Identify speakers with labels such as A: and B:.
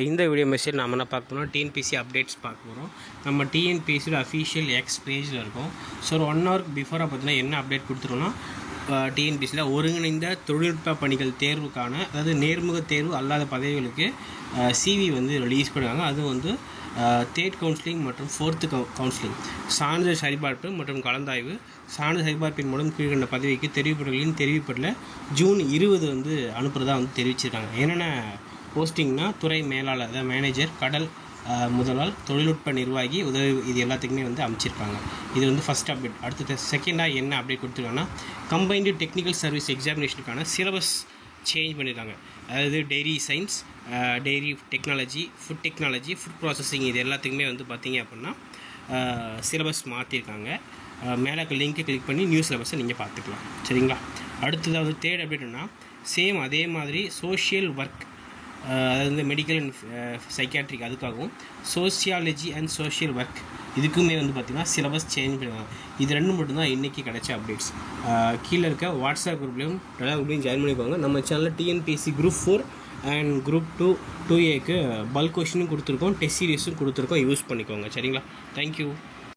A: இந்த video message நம்ம என்ன பார்க்க போகிறோம், டிஎன்பிசி அப்டேட்ஸ் பார்க்க போகிறோம். நம்ம டிஎன்பிசியோட அஃபிஷியல் எக்ஸ் பேஜில் இருக்கும். ஸோ ஒரு 1 ஹவருக்கு பிஃபோராக பார்த்தீங்கன்னா என்ன அப்டேட் கொடுத்துருவோம்னா, டிஎன்பிசியில் ஒருங்கிணைந்த தொழில்நுட்ப பணிகள் தேர்வுக்கான, அதாவது நேர்முக தேர்வு அல்லாத பதவிகளுக்கு சிவி வந்து ரிலீஸ் பண்ணுவாங்க. அதுவும் வந்து 3rd கவுன்சிலிங் மற்றும் 4th கவுன்சிலிங், சான்றிதழ் சரிபார்ப்பு மற்றும் கலந்தாய்வு, சான்றிதழ் சரிபார்ப்பின் மூலம் கீழ்கண்ட பதவிக்கு தெரிவிப்படல ஜூன் 20 வந்து அனுப்புகிறதா வந்து தெரிவிச்சிருக்காங்க. என்னென்ன போஸ்டிங்னா, துறை மேலாளர், அதாவது மேனேஜர், கடல் முதலாள், தொழில்நுட்ப நிர்வாகி, உதவி, இது எல்லாத்துக்குமே வந்து அமைச்சிருக்காங்க. இது வந்து ஃபஸ்ட் அப்டேட். அடுத்தது செகண்டாக என்ன அப்டேட் கொடுத்துருக்காங்கன்னா, கம்பைன்டு டெக்னிக்கல் சர்வீஸ் எக்ஸாமினேஷனுக்கான சிலபஸ் சேஞ்ச் பண்ணியிருக்காங்க. அதாவது dairy science, dairy technology, food technology, food processing, இது எல்லாத்துக்குமே வந்து பார்த்திங்க அப்படின்னா சிலபஸ் மாற்றிருக்காங்க. மேலே லிங்க்கை கிளிக் பண்ணி நியூ சிலபஸை நீங்கள் பார்த்துக்கலாம். சரிங்களா? அடுத்ததாவது தேர்ட் அப்டேட்னா, சேம் அதே மாதிரி சோஷியல் ஒர்க், அதாவது வந்து மெடிக்கல் அண்ட் சைக்காட்ரிக், அதுக்காகவும் சோசியாலஜி அண்ட் சோஷியல் ஒர்க், இதுக்குமே வந்து பார்த்திங்கன்னா சிலபஸ் சேஞ்ச் பண்ணுவாங்க. இது ரெண்டும் மட்டும்தான் இன்றைக்கி கிடைச்ச அப்டேட்ஸ். கீழே இருக்க வாட்ஸ்அப் குரூப்லேயும் குரூப்லையும் ஜாயின் பண்ணிக்கோங்க. நம்ம சேனலில் டிஎன்பிசி குரூப் 4 அண்ட் குரூப் 2 2Aக்கு பல்க் கொஷினும் கொடுத்துருக்கோம், டெஸ்ட் சீரியஸும் கொடுத்துருக்கோம். யூஸ் பண்ணிக்கோங்க. சரிங்களா? தேங்க்யூ.